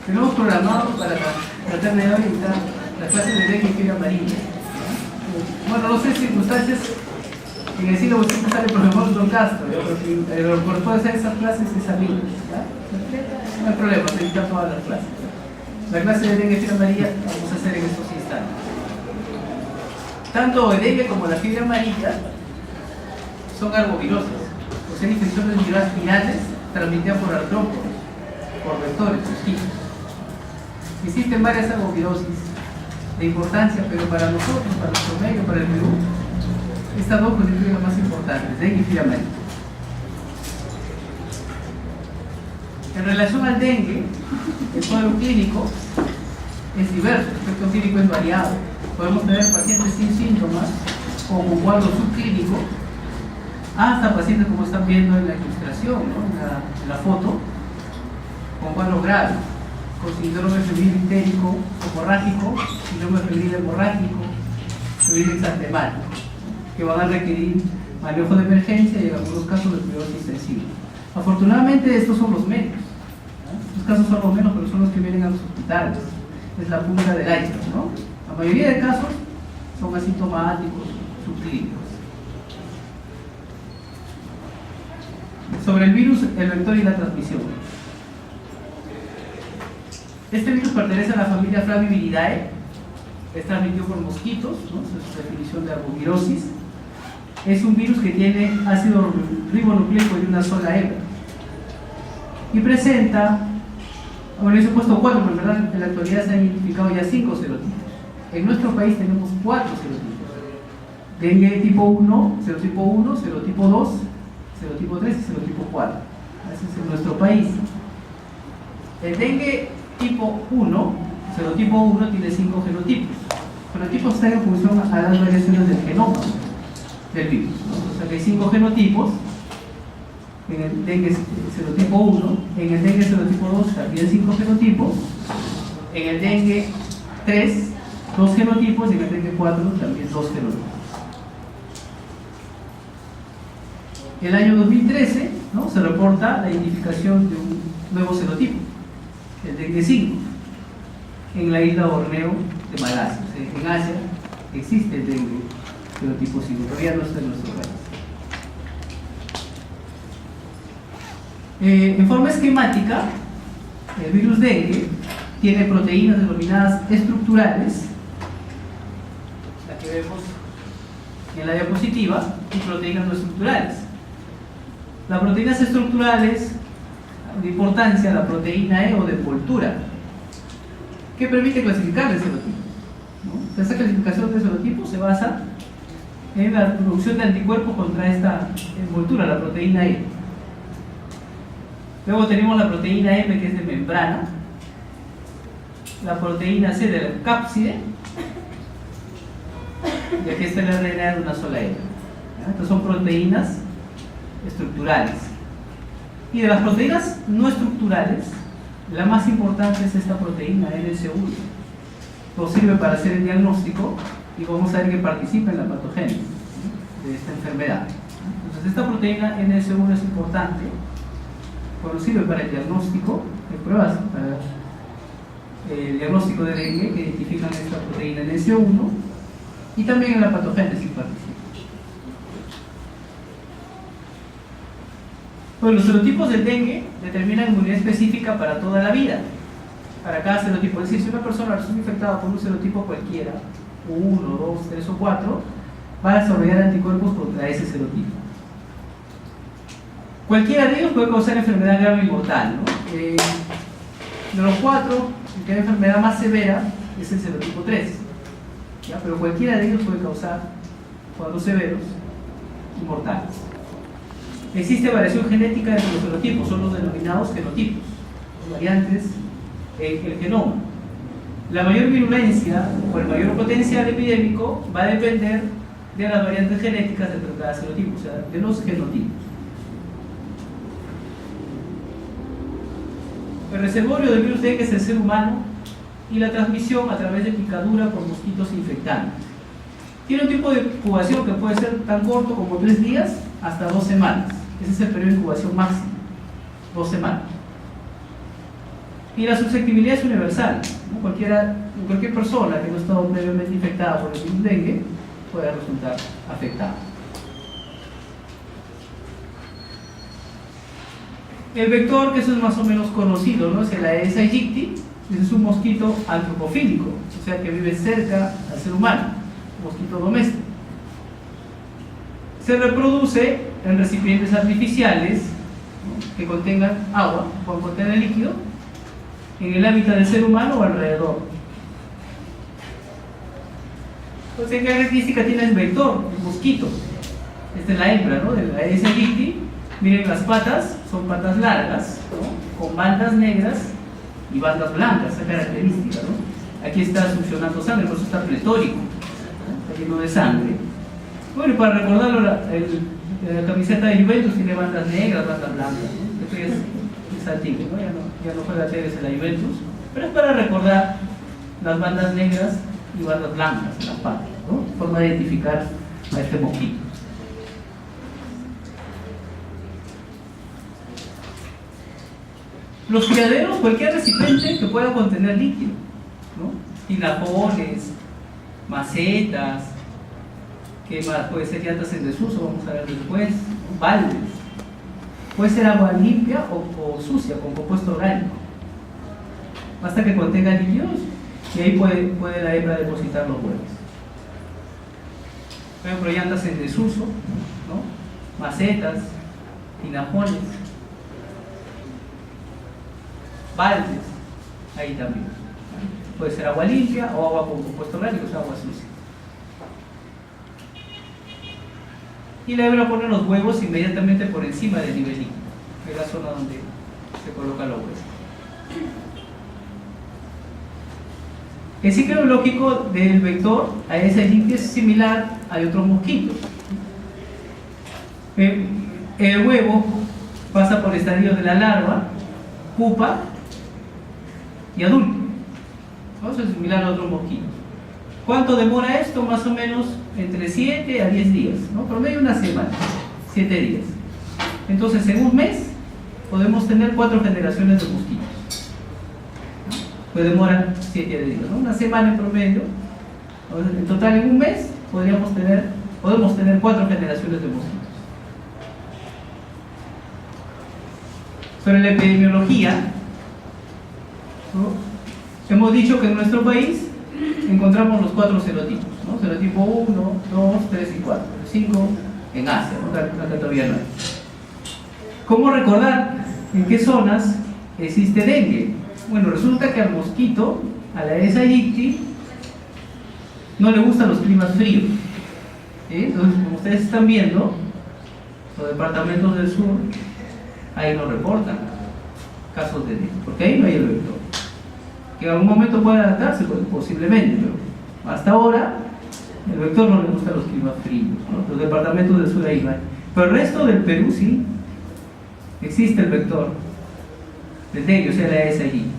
Tenemos programado para tratar de orientar las clases de dengue y fiebre amarilla. Bueno, no sé circunstancias en el siglo XXI sale el profesor Don Castro, pero lo que puede hacer esas clases es a mí, ¿ya? No hay problema, se evita todas las clases. La clase de dengue y fiebre amarilla la vamos a hacer en estos instantes. Tanto el dengue como la fiebre amarilla son arboviroses, poseen infecciones virales transmitidas por artrópodos, por vectores, mosquitos. Existen varias arbovirosis de importancia, pero para nosotros, para nuestro medio, para el Perú, estas dos constituyen las más importantes, dengue y fiebre amarilla. En relación al dengue, el cuadro clínico es diverso, el efecto clínico es variado. Podemos tener pacientes sin síntomas o con cuadro subclínico, hasta pacientes como están viendo en la ilustración, ¿no? en la foto, con cuadro grave, con síndrome febril entérico hemorrágico, síndrome febril hemorrágico, febril exantemático, que van a requerir manejo de emergencia y en algunos casos de cuidados intensivos. Afortunadamente estos son los menos, ¿no? Estos casos son los menos, pero son los que vienen a los hospitales. Es la punta del iceberg, ¿no? La mayoría de casos son asintomáticos, subclínicos. Sobre el virus, el vector y la transmisión. Este virus pertenece a la familia Flaviviridae, es transmitido por mosquitos, ¿no? Esa es su definición de arbovirosis. Es un virus que tiene ácido ribonucleico de una sola hebra y presenta, bueno, yo he puesto 4, pero en verdad en la actualidad se han identificado ya 5 serotipos. En nuestro país tenemos 4 serotipos: dengue tipo 1, serotipo 1, serotipo 2, serotipo 3 y serotipo 4. Ese es en nuestro país. El dengue tipo 1, serotipo 1, tiene 5 genotipos. Los genotipos están en función a las variaciones del genoma del virus, ¿no? O sea que hay 5 genotipos en el dengue serotipo 1, en el dengue serotipo 2 también 5 genotipos, en el dengue 3 2 genotipos y en el dengue 4 también 2 genotipos. En el año 2013, ¿no? Se reporta la identificación de un nuevo serotipo, el dengue 5, en la isla Borneo de Malasia. O sea, en Asia existe el dengue serotipo 5, todavía no está en nuestro país. En forma esquemática, el virus dengue tiene proteínas denominadas estructurales, la que vemos en la diapositiva, y proteínas no estructurales. Las proteínas estructurales, de importancia, la proteína E o de envoltura, que permite clasificar el serotipo, ¿no? Esta clasificación de serotipos se basa en la producción de anticuerpos contra esta envoltura, la proteína E. Luego tenemos la proteína M, que es de membrana, la proteína C de la cápside, y aquí está el RNA de una sola hebra. Estas son proteínas estructurales. Y de las proteínas no estructurales, la más importante es esta proteína NS1. Nos sirve para hacer el diagnóstico y vamos a ver que participa en la patogénesis de esta enfermedad. Entonces esta proteína NS1 es importante, bueno, sirve para el diagnóstico de pruebas, para el diagnóstico de dengue, que identifican esta proteína NS1, y también en la patogénesis participa. Pues los serotipos del dengue determinan inmunidad específica para toda la vida, para cada serotipo. Es decir, si una persona resulta infectada por un serotipo cualquiera, 1, 2, 3 o 4, va a desarrollar anticuerpos contra ese serotipo. Cualquiera de ellos puede causar enfermedad grave y mortal, ¿no? De los 4, el que hay enfermedad más severa es el serotipo 3, ¿ya? Pero cualquiera de ellos puede causar cuadros severos y mortales. Existe variación genética entre los serotipos, son los denominados genotipos, variantes en el genoma. La mayor virulencia o el mayor potencial epidémico va a depender de las variantes genéticas dentro de cada serotipo, o sea, de los genotipos. El reservorio del virus dengue es el ser humano y la transmisión a través de picadura por mosquitos infectantes. Tiene un tiempo de incubación que puede ser tan corto como 3 días hasta 2 semanas. Ese es el periodo de incubación máximo, 2 semanas. Y la susceptibilidad es universal, ¿no? Cualquier persona que no ha estado previamente infectada por el virus dengue puede resultar afectada. El vector, que eso es más o menos conocido, ¿no? Es el Aedes aegypti. Es un mosquito antropofílico, o sea que vive cerca al ser humano, un mosquito doméstico. Se reproduce en recipientes artificiales, ¿no?, que contengan agua, pueden contener líquido, en el hábitat del ser humano o alrededor. Entonces, ¿qué característica tiene el vector, el mosquito? Esta es la hembra, ¿no?, del Aedes aegypti. Miren, las patas son patas largas, ¿no?, con bandas negras y bandas blancas, esa característica, ¿no? Aquí está succionando sangre, por eso está pletórico, ¿no?, está lleno de sangre. Bueno, y para recordarlo, la camiseta de Juventus tiene bandas negras, bandas blancas, ¿no? Esto ya es antiguo, ¿no? Ya no juega Tevez en la Juventus, pero es para recordar las bandas negras y bandas blancas en las patas, ¿no? Forma de identificar a este mosquito. Los criaderos, cualquier recipiente que pueda contener líquido, ¿no? Tinajones, macetas, ¿qué más? Puede ser llantas en desuso, vamos a ver después, ¿no? Baldes. Puede ser agua limpia o sucia, con compuesto orgánico. Basta que contenga líquidos y ahí puede la hembra depositar los huevos. Por ejemplo, llantas en desuso, ¿no? Macetas, tinajones, baldes, ahí también. Puede ser agua limpia o agua con compuesto orgánico, o sea, agua sucia. Y la hembra pone los huevos inmediatamente por encima del nivel líquido, que es la zona donde se colocan los huevos. El ciclo biológico del vector Aedes aegypti es similar al de otros mosquitos. El huevo pasa por estadios de la larva, pupa y adulto. Eso es similar a otros mosquitos. ¿Cuánto demora esto? Más o menos entre 7 a 10 días, ¿no? Promedio una semana, 7 días. Entonces, en un mes podemos tener 4 generaciones de mosquitos. Pues demora 7 días, ¿no? Una semana en promedio. En total, en un mes podemos tener 4 generaciones de mosquitos. Sobre la epidemiología, ¿no? Hemos dicho que en nuestro país encontramos los 4 serotipos, ¿no? Serotipo 1, 2, 3 y 4. El 5 en Asia, ¿no? Acá todavía no hay. ¿Cómo recordar en qué zonas existe dengue? Bueno, resulta que al mosquito, a la Aedes aegypti, no le gustan los climas fríos, ¿sí? Entonces, como ustedes están viendo, los departamentos del sur ahí no reportan casos de dengue, porque ahí no hay el vector. Que en algún momento puede adaptarse, pues, posiblemente, pero hasta ahora el vector no le gusta los climas fríos, ¿no? Los departamentos del sur ahí no hay. Pero el resto del Perú sí existe el vector del dengue, o sea, la Aedes aegypti.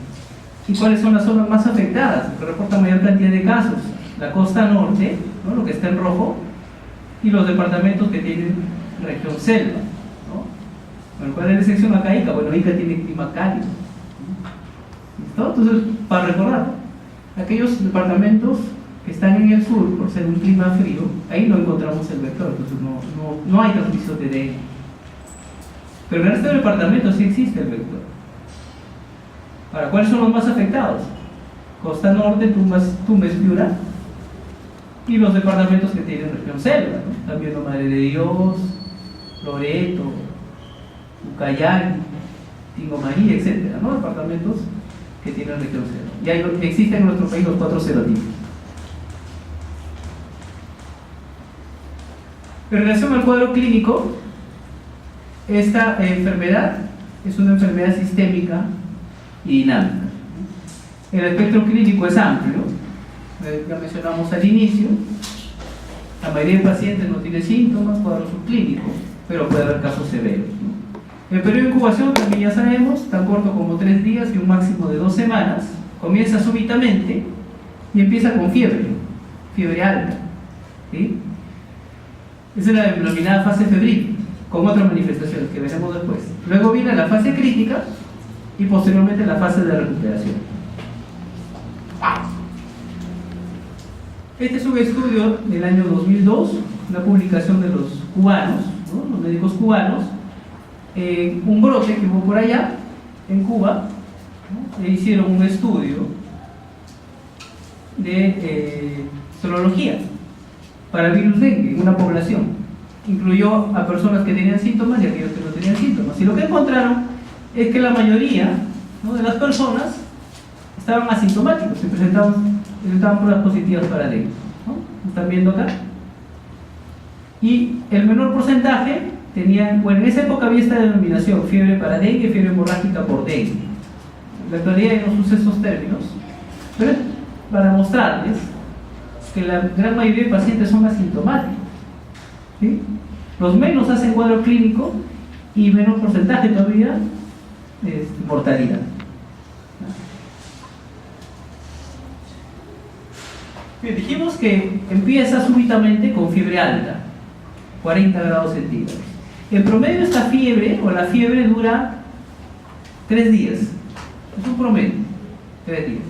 ¿Y cuáles son las zonas más afectadas? Que reportan mayor cantidad de casos: la costa norte, ¿no?, lo que está en rojo, y los departamentos que tienen región selva, ¿no? Bueno, ¿cuál es la sección acá? Ica. Bueno, Ica tiene clima cálido. ¿Listo? Entonces, para recordar, aquellos departamentos que están en el sur, por ser un clima frío, ahí no encontramos el vector, entonces no hay transmisión de dengue. Pero en el resto del departamento sí existe el vector. Ahora, ¿cuáles son los más afectados? Costa norte, Tumbes, Piura, y los departamentos que tienen región selva, ¿no? También Madre de Dios, Loreto, Ucayali, Tingomarí, etc., ¿no? Departamentos que tienen región selva. Y existen en nuestro país los 4 serotipos. En relación al cuadro clínico, esta enfermedad es una enfermedad sistémica y dinámica. El espectro clínico es amplio, ya mencionamos al inicio. La mayoría de pacientes no tiene síntomas, cuadro subclínico, pero puede haber casos severos, ¿no? El periodo de incubación también ya sabemos, tan corto como 3 días y un máximo de 2 semanas. Comienza súbitamente y empieza con fiebre alta, ¿sí? Esa es la denominada fase febril, con otras manifestaciones que veremos después. Luego viene la fase crítica y posteriormente la fase de recuperación. Este es un estudio del año 2002, una publicación de los cubanos, ¿no? Los médicos cubanos, un brote que hubo por allá, en Cuba, ¿no? E hicieron un estudio de serología para el virus dengue en una población. Incluyó a personas que tenían síntomas y a aquellos que no tenían síntomas. Y lo que encontraron es que la mayoría, ¿no?, de las personas estaban asintomáticos y presentaban pruebas positivas para dengue, ¿no? ¿Están viendo acá? Y el menor porcentaje tenían, bueno, en esa época había esta denominación, fiebre para dengue, fiebre hemorrágica por dengue. En la actualidad ya no se usan esos términos, pero para mostrarles que la gran mayoría de pacientes son asintomáticos, ¿sí? Los menos hacen cuadro clínico y menos porcentaje todavía mortalidad. Bien, dijimos que empieza súbitamente con fiebre alta, 40 grados centígrados. En promedio esta fiebre o la fiebre dura 3 días. Es un promedio, 3 días.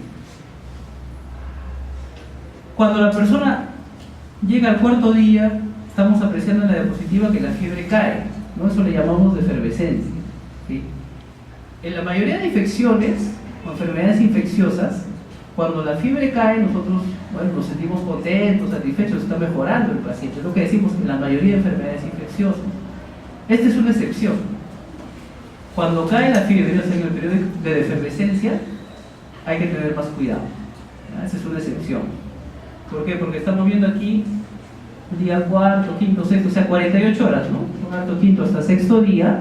Cuando la persona llega al cuarto día, estamos apreciando en la diapositiva que la fiebre cae, ¿no? Eso le llamamos efervescencia, ¿sí? En la mayoría de infecciones o enfermedades infecciosas, cuando la fiebre cae, nosotros, bueno, nos sentimos contentos, satisfechos, está mejorando el paciente. Es lo que decimos en la mayoría de enfermedades infecciosas. Esta es una excepción. Cuando cae la fiebre, o sea, en el periodo de efervescencia, hay que tener más cuidado, ¿ya? Esa es una excepción. ¿Por qué? Porque estamos viendo aquí día cuarto, quinto, sexto, o sea, 48 horas, ¿no? Cuarto, quinto hasta sexto día,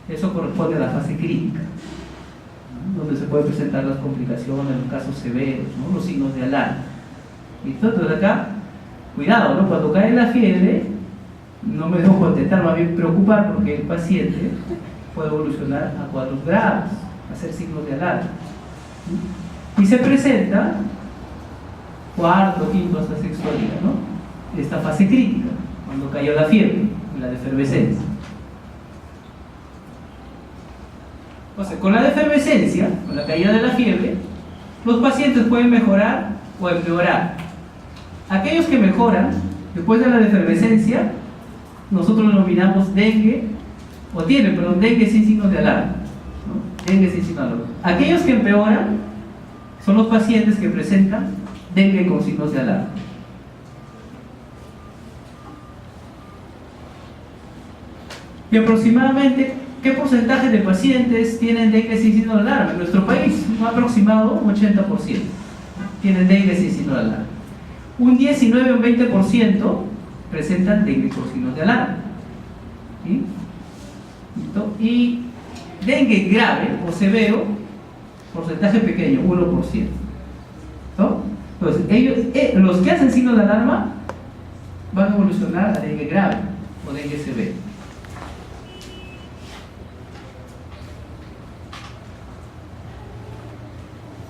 eso corresponde a la fase crítica, ¿no? Donde se pueden presentar las complicaciones, los casos severos, ¿no? Los signos de alarma. ¿Listo? Entonces acá, cuidado, ¿no? Cuando cae la fiebre, no me dejo contentar, más bien preocupar, porque el paciente puede evolucionar a cuadros graves, a hacer signos de alarma, ¿sí? Y se presenta cuarto, quinto hasta sexto día, ¿no? Esta fase crítica, cuando cayó la fiebre, la de efervescencia. O sea, con la de efervescencia, con la caída de la fiebre, los pacientes pueden mejorar o empeorar. Aquellos que mejoran después de la de efervescencia, nosotros lo denominamos dengue, o tienen, perdón, dengue sin signos de alarma, ¿no? Dengue sin signos de alarma. Aquellos que empeoran son los pacientes que presentan dengue con signos de alarma. Y aproximadamente, ¿qué porcentaje de pacientes tienen dengue sin signo de alarma? En nuestro país, un aproximado 80% tienen dengue sin signo de alarma. Un 19 o un 20% presentan dengue con signos de alarma, ¿sí? Y dengue grave o severo, porcentaje pequeño, 1%, ¿no? Entonces, ellos, los que hacen signos de alarma van a evolucionar a dengue grave o dengue severo.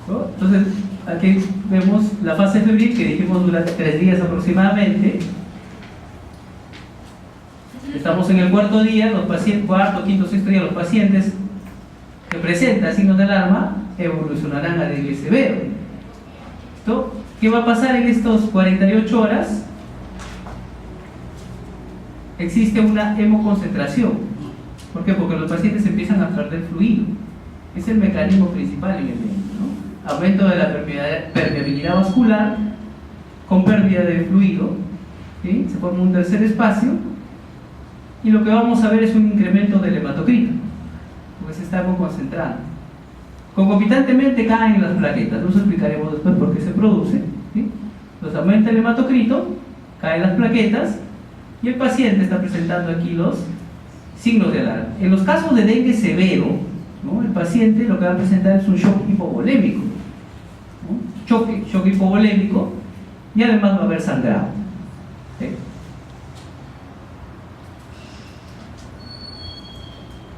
¿No? Entonces, aquí vemos la fase febril que dijimos durante 3 días aproximadamente. Estamos en el cuarto día, los pacientes, cuarto, quinto, sexto día, los pacientes que presentan signos de alarma evolucionarán a dengue severo. ¿Esto? ¿Qué va a pasar en estos 48 horas? Existe una hemoconcentración. ¿Por qué? Porque los pacientes empiezan a perder fluido. Es el mecanismo principal en el dengue, ¿no? Aumento de la permeabilidad vascular con pérdida de fluido, ¿sí? Se forma un tercer espacio y lo que vamos a ver es un incremento del hematocrito, porque se está concentrando. Concomitantemente caen las plaquetas, nos explicaremos después por qué se produce, ¿sí? Entonces aumenta el hematocrito, caen las plaquetas y el paciente está presentando aquí los signos de alarma. En los casos de dengue severo, ¿no?, el paciente lo que va a presentar es un shock hipovolémico, ¿no? Shock hipovolémico, y además va a haber sangrado, ¿sí?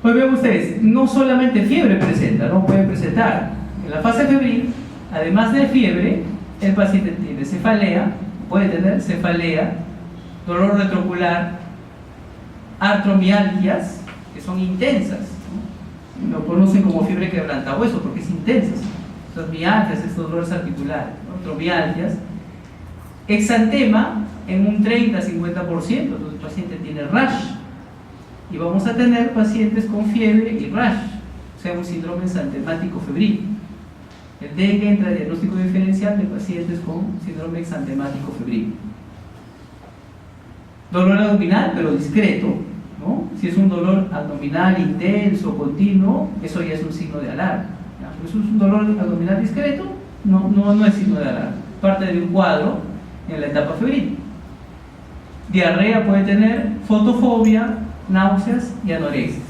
Pues vean ustedes, no solamente fiebre presenta, no puede presentar. En la fase febril, además de fiebre, el paciente tiene cefalea, puede tener cefalea, dolor retroocular, artromialgias, que son intensas, ¿no? Lo conocen como fiebre quebrantahueso porque es intensa. Estas mialgias, estos dolores articulares, ¿no? Tromialgias. Exantema en un 30-50%, entonces el paciente tiene rash. Y vamos a tener pacientes con fiebre y rash, o sea, un síndrome exantemático febril. El dengue entra en diagnóstico diferencial de pacientes con síndrome exantemático febril. Dolor abdominal, pero discreto, ¿no? Si es un dolor abdominal intenso, continuo, eso ya es un signo de alarma. ¿Ya? Pero si es un dolor abdominal discreto, no es signo de alarma. Parte de un cuadro en la etapa febril. Diarrea puede tener, fotofobia, náuseas y anorexia.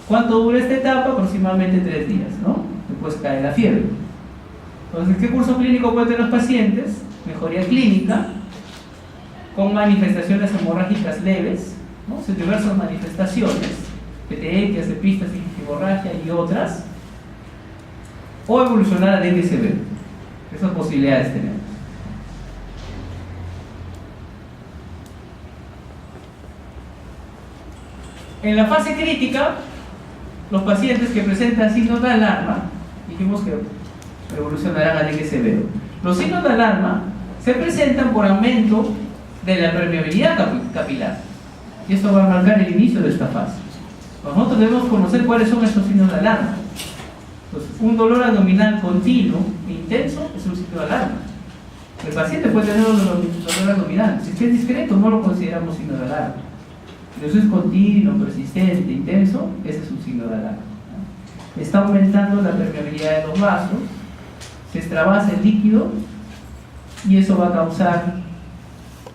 ¿Cuánto dura esta etapa? Aproximadamente 3 días, ¿no? Después cae la fiebre. Entonces, ¿qué curso clínico pueden tener los pacientes? Mejoría clínica, con manifestaciones hemorrágicas leves, ¿no? O sea, diversas manifestaciones, petequias, epístasis, hemorragia y otras, o evolucionar a dengue severo. Esas posibilidades tenemos. En la fase crítica, los pacientes que presentan signos de alarma, dijimos que evolucionarán a dengue severo. Los signos de alarma se presentan por aumento de la permeabilidad capilar, y esto va a marcar el inicio de esta fase. Nosotros debemos conocer cuáles son estos signos de alarma. Entonces, un dolor abdominal continuo e intenso es un signo de alarma. El paciente puede tener un dolor abdominal, si es discreto no lo consideramos signo de alarma. Pero si es continuo, persistente, intenso, ese es un signo de alarma. Está aumentando la permeabilidad de los vasos, se extravasa el líquido y eso va a causar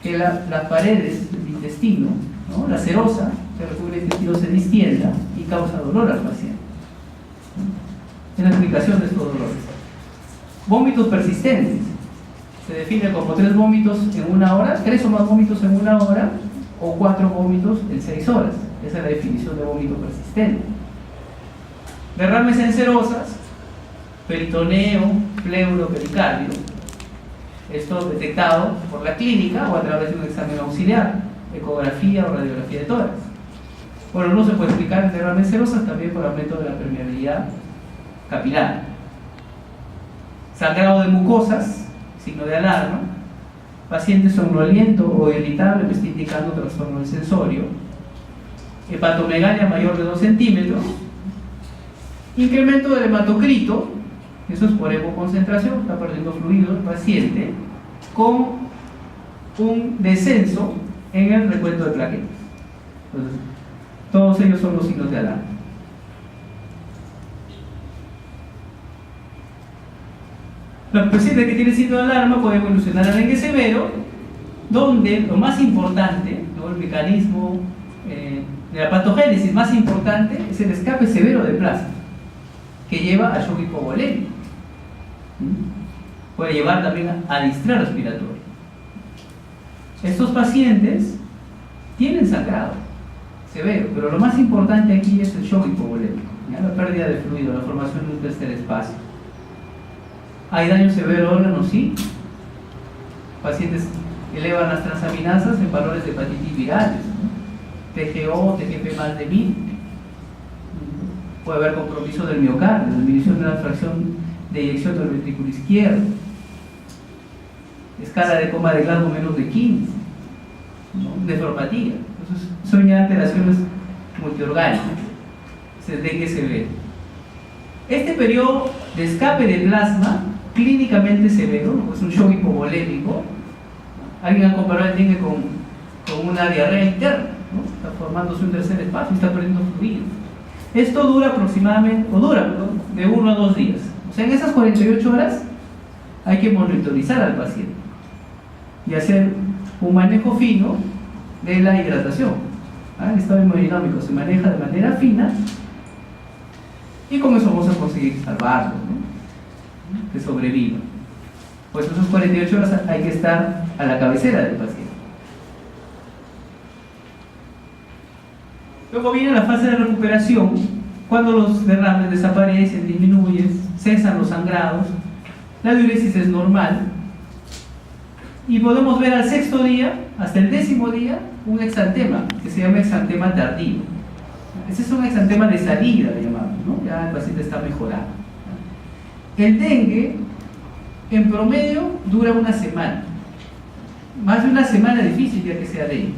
que las paredes del intestino, ¿no? La serosa que recubre el intestino se distienda y causa dolor al paciente. Es la explicación de estos dolores. Vómitos persistentes. Se define como 3 vómitos en 1 hora, 3 o más vómitos en 1 hora, o 4 vómitos en 6 horas. Esa es la definición de vómito persistente. Derrames en serosas, peritoneo, pleuro, pericardio. Esto detectado por la clínica o a través de un examen auxiliar, ecografía o radiografía de tórax. Bueno, no se puede explicar en derrames serosas también por aumento de la permeabilidad capilar. Sangrado de mucosas, signo de alarma. Paciente somnoliento o irritable me está indicando trastorno del sensorio. Hepatomegalia mayor de 2 centímetros. Incremento del hematocrito, eso es por hipoconcentración, está perdiendo fluido el paciente, con un descenso en el recuento de plaquetas. Entonces, todos ellos son los signos de alarma. Los pacientes que tienen signo de alarma pueden evolucionar a dengue severo, donde lo más importante, ¿no? El mecanismo de la patogénesis más importante es el escape severo de plasma, que lleva a shock hipovolémico. Puede llevar también a distrés respiratorio. Estos pacientes tienen sangrado severo, pero lo más importante aquí es el shock hipovolémico, ¿ya? La pérdida de fluido, la formación de un tercer espacio. ¿Hay daño severo al órgano? Sí. Pacientes elevan las transaminasas en valores de hepatitis virales, ¿no? TGO, TGP más de 1000. Puede haber compromiso del miocardio, disminución de la fracción de eyección del ventrículo izquierdo, escala de coma de Glasgow menos de 15, ¿no? Nefropatía. Entonces, son ya alteraciones multiorgánicas. Se dengue severo. Este periodo de escape de plasma clínicamente severo, ¿no? Es un shock hipovolémico. Alguien ha comparado el dengue con una diarrea interna, ¿no? Está formándose un tercer espacio y está perdiendo fluido. Esto dura aproximadamente, de 1 a 2 días. O sea, en esas 48 horas hay que monitorizar al paciente y hacer un manejo fino de la hidratación. El estado hemodinámico se maneja de manera fina y con eso vamos a conseguir salvarlo, ¿no? Que sobreviva. Pues esas 48 horas hay que estar a la cabecera del paciente. Luego viene la fase de recuperación, cuando los derrames desaparecen, disminuyen, cesan los sangrados, la diuresis es normal y podemos ver al 6º día, hasta el 10º día, un exantema que se llama exantema tardío. Ese es un exantema de salida, le llamamos, ¿no? Ya el paciente está mejorando. El dengue, en promedio, dura una semana. Más de una semana difícil ya que sea dengue,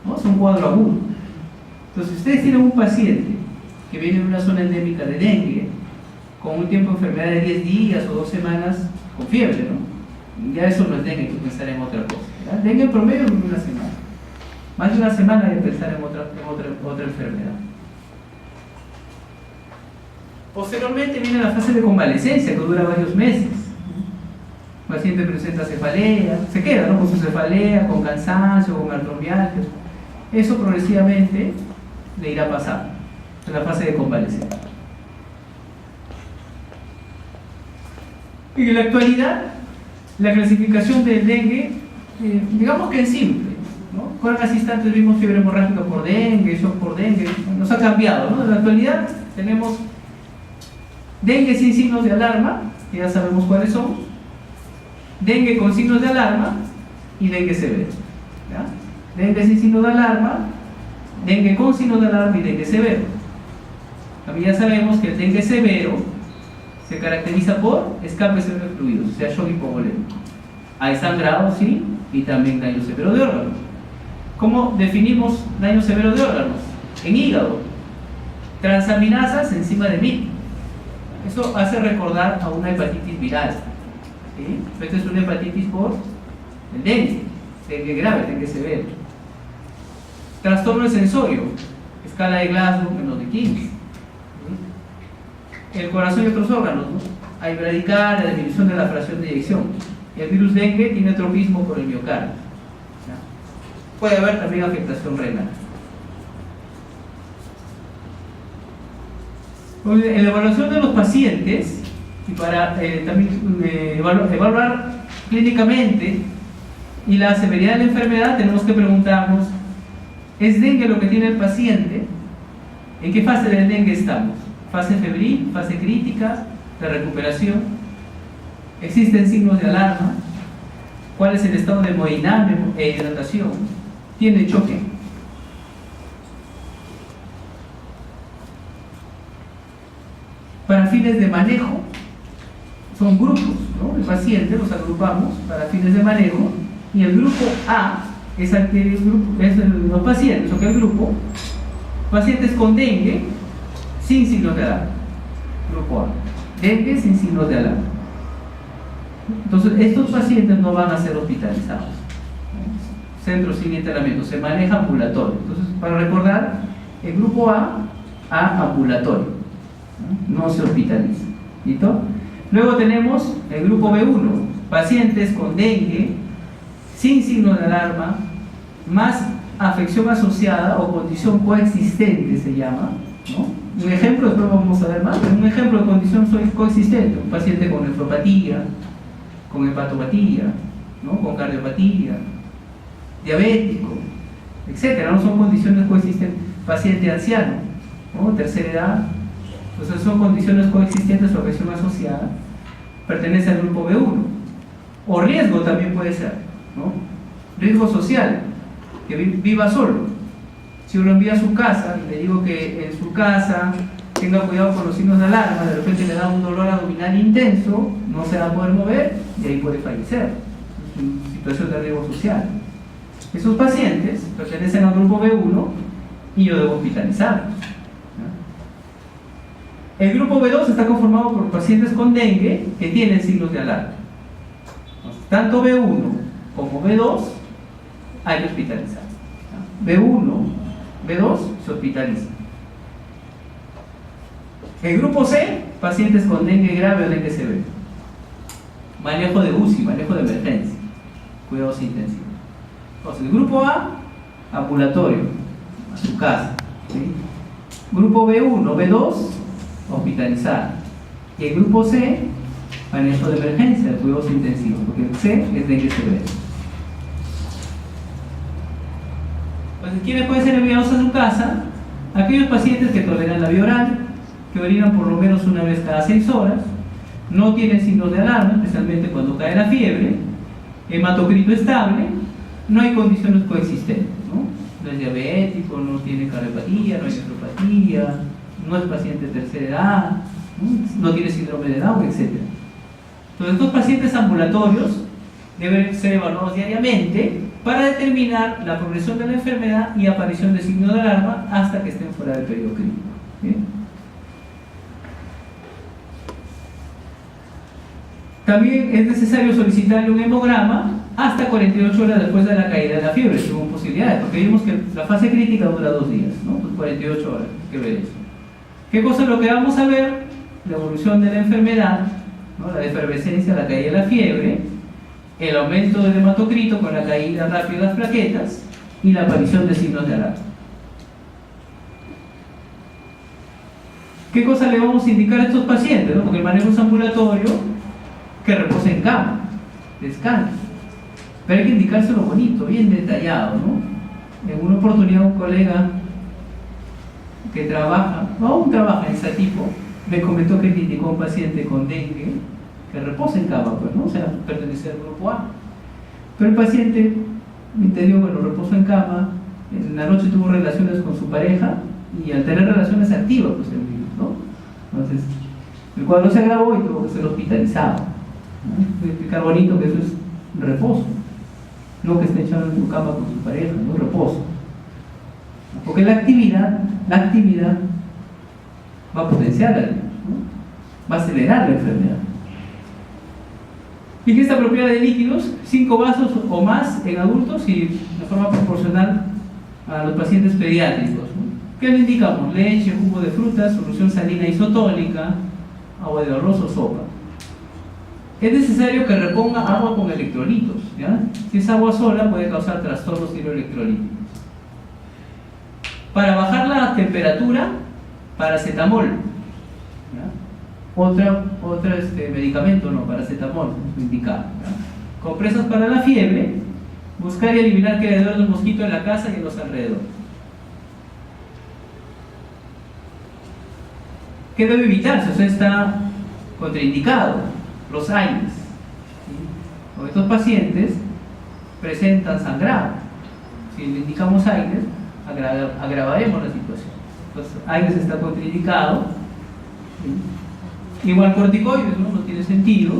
¿no? Es un cuadro agudo. Entonces, si ustedes tienen un paciente que viene de una zona endémica de dengue, con un tiempo de enfermedad de 10 días o 2 semanas, con fiebre, ¿no? Ya eso no es dengue, hay que pensar en otra cosa. ¿Verdad? Dengue en promedio dura una semana. Más de una semana hay que pensar en otra enfermedad. Posteriormente viene la fase de convalecencia, que dura varios meses. El paciente presenta cefalea, se queda, ¿no? Con su cefalea, con cansancio, con artromialgia. Eso progresivamente le irá pasando en la fase de convalecencia. Y en la actualidad, la clasificación del dengue, digamos que es simple, ¿no? Con las instantes vimos fiebre hemorrágica por dengue, shock por dengue, nos ha cambiado, ¿no? En la actualidad tenemos dengue sin signos de alarma, que ya sabemos cuáles son, dengue con signos de alarma y dengue severo, ¿ya? Dengue sin signos de alarma, dengue con signos de alarma y dengue severo. También ya sabemos que el dengue severo se caracteriza por escape severo de fluidos, o sea, shock hipovolémico. Hay sangrado, sí, y también daño severo de órganos. ¿Cómo definimos daño severo de órganos? En hígado, transaminasas enzima de MYC. Eso hace recordar a una hepatitis viral, ¿sí? Esta es una hepatitis por el dengue grave, dengue severo. Trastorno del sensorio, escala de Glasgow menos de 15. ¿Sí? El corazón y otros órganos, ¿no? Hay bradicardia, disminución de la fracción de eyección. El virus dengue tiene tropismo por el miocardio. ¿Ya? Puede haber también afectación renal. En la evaluación de los pacientes, y para también evaluar clínicamente y la severidad de la enfermedad, tenemos que preguntarnos: ¿es dengue lo que tiene el paciente? ¿En qué fase del dengue estamos? ¿Fase febril? ¿Fase crítica? ¿De recuperación? ¿Existen signos de alarma? ¿Cuál es el estado de hemodinamia e hidratación? ¿Tiene choque? Para fines de manejo, son grupos, ¿no? El paciente los agrupamos para fines de manejo, y el grupo A es los pacientes, o el grupo, pacientes con dengue sin signos de alarma. Grupo A, dengue sin signos de alarma. Entonces, estos pacientes no van a ser hospitalizados, ¿no? Centro sin internamiento, se maneja ambulatorio. Entonces, para recordar, el grupo A ambulatorio, no se hospitaliza. ¿Listo? Luego tenemos el grupo B1, pacientes con dengue sin signo de alarma, más afección asociada o condición coexistente se llama, ¿no? Un ejemplo, después vamos a ver más, un ejemplo de condición coexistente: un paciente con nefropatía, con hepatopatía, ¿no? Con cardiopatía, diabético, etcétera, ¿no? Son condiciones coexistentes. Paciente anciano, ¿no? Tercera edad. Entonces son condiciones coexistentes o afección asociada, pertenece al grupo B1. O riesgo también puede ser, ¿no? Riesgo social, que viva solo. Si uno envía a su casa y le digo que en su casa tenga cuidado con los signos de alarma, de repente le da un dolor abdominal intenso, no se va a poder mover y ahí puede fallecer. Es una situación de riesgo social. Esos pacientes pertenecen al grupo B1 y yo debo hospitalizarlos. El grupo B2 está conformado por pacientes con dengue que tienen signos de alarma. Entonces, tanto B1 como B2 hay que hospitalizar. B1, B2 se hospitaliza. El grupo C, pacientes con dengue grave o dengue severo. Manejo de UCI, manejo de emergencia, cuidados intensivos. Entonces, el grupo A, ambulatorio, a su casa, ¿sí? Grupo B1, B2, hospitalizar. Y el grupo C, manejo de emergencia, cuidados intensivos, porque el C es dengue severo. Entonces, ¿quiénes pueden ser enviados a su casa? Aquellos pacientes que toleran la vía oral, que orinan por lo menos una vez cada 6 horas, no tienen signos de alarma, especialmente cuando cae la fiebre, hematocrito estable, no hay condiciones coexistentes, ¿no? no es diabético, no tiene cardiopatía, no hay nefropatía, no es paciente de tercera edad, no tiene síndrome de Down, etc. Entonces, estos pacientes ambulatorios deben ser evaluados diariamente para determinar la progresión de la enfermedad y aparición de signos de alarma hasta que estén fuera del periodo clínico. ¿Bien? También es necesario solicitarle un hemograma hasta 48 horas después de la caída de la fiebre, según posibilidades, porque vimos que la fase crítica dura 2 días, ¿no? Pues 48 horas, hay que ver eso. ¿Qué cosa es lo que vamos a ver? La evolución de la enfermedad, ¿no? La efervescencia, la caída de la fiebre, el aumento del hematocrito con la caída rápida de las plaquetas y la aparición de signos de alarma. ¿Qué cosa le vamos a indicar a estos pacientes? ¿No? Porque el manejo es ambulatorio, que repose en cama, descanse. Pero hay que indicárselo bonito, bien detallado, ¿no? En una oportunidad un colega que trabaja, aún trabaja en Satipo, me comentó que le indicó a un paciente con dengue que reposa en cama, pues, ¿no? O sea, pertenece al grupo A. Pero el paciente me entendió, bueno, reposó en cama, en la noche tuvo relaciones con su pareja y al tener relaciones activas, pues el virus, ¿no? Entonces, el cuadro se agravó y tuvo que ser hospitalizado, ¿no? Hay que explicar bonito que eso es reposo, no que esté echado en su cama con su pareja, no reposo. Porque la actividad va a potenciar al virus, ¿no? Va a acelerar la enfermedad. Ingesta apropiada de líquidos, 5 vasos o más en adultos y de forma proporcional a los pacientes pediátricos, ¿no? ¿Qué le indicamos? Leche, jugo de frutas, solución salina isotónica, agua de arroz o sopa. Es necesario que reponga agua con electrolitos, ¿ya? Si es agua sola puede causar trastornos hidroelectrolíticos. Para bajar la temperatura, paracetamol, ¿ya? Otro medicamento, no, paracetamol, es indicado, ¿ya? Compresas para la fiebre, buscar y eliminar criaderos de mosquito en la casa y en los alrededores. ¿Qué debe evitarse? O sea, está contraindicado, los aires, ¿sí? O estos pacientes presentan sangrado. Si le indicamos aires, agravaremos la situación. Entonces, aires está contraindicado, ¿sí? Igual corticoides, ¿no? No tiene sentido.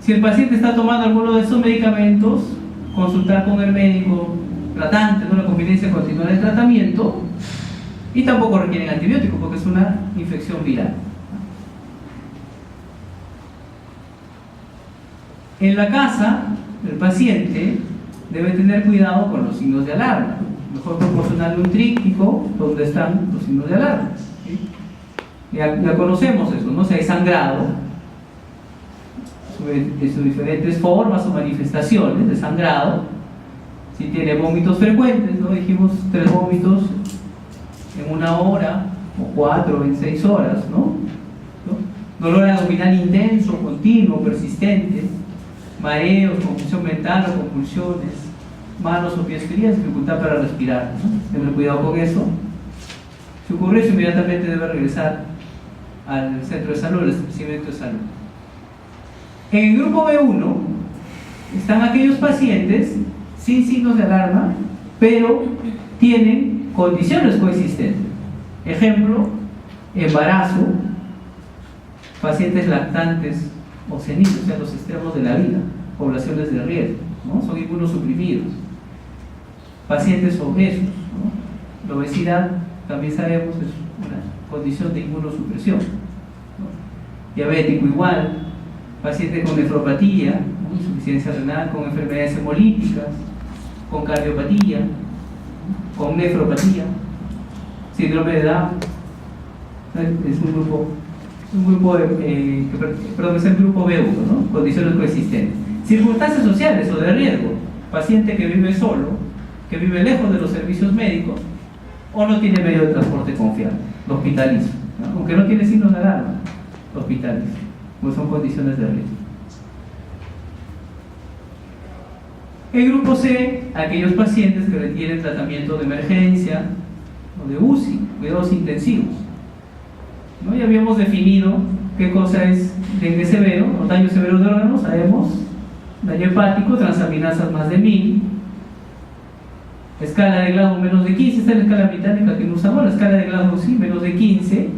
Si el paciente está tomando alguno de estos medicamentos, consultar con el médico tratante, ¿no? La conveniencia continuar el tratamiento, y tampoco requieren antibióticos porque es una infección viral. En la casa, el paciente debe tener cuidado con los signos de alarma. Mejor proporcionarle un tríptico donde están los signos de alarma, ¿sí? Ya conocemos eso, ¿no? Si hay sangrado, en sus diferentes formas o manifestaciones de sangrado, si tiene vómitos frecuentes, ¿no? Dijimos 3 vómitos en 1 hora, o 4 en 6 horas, ¿no? Dolor abdominal intenso, continuo, persistente, mareos, confusión mental o convulsiones, manos o pies frías, dificultad para respirar, ¿no? Tener cuidado con eso. Si ocurre eso, inmediatamente debe regresar al centro de salud, al establecimiento de salud. En el grupo B1 están aquellos pacientes sin signos de alarma, pero tienen condiciones coexistentes. Ejemplo, embarazo, pacientes lactantes o seniles, o sea, los extremos de la vida, poblaciones de riesgo, ¿no? Son inmunosuprimidos, pacientes obesos, ¿no? La obesidad, también sabemos, es una condición de inmunosupresión, ¿no? Diabético igual, paciente con nefropatía, ¿no? Insuficiencia renal, con enfermedades hemolíticas, con cardiopatía, ¿no? Con nefropatía, síndrome de Down. Es un grupo es el grupo B1, ¿no? Condiciones coexistentes. Circunstancias sociales o de riesgo, paciente que vive solo, que vive lejos de los servicios médicos o no tiene medio de transporte confiable, lo hospitaliza, ¿no? Aunque no tiene signos de alarma, lo hospitaliza, pues son condiciones de riesgo. El grupo C, aquellos pacientes que requieren tratamiento de emergencia o de UCI, cuidados intensivos, ¿no? Ya habíamos definido qué cosa es dengue severo o daño severo de órganos, sabemos, daño hepático, transaminasas más de 1000, Escala de Glasgow menos de 15, esta es la escala británica que no usamos, la escala de Glasgow sí, menos de 15.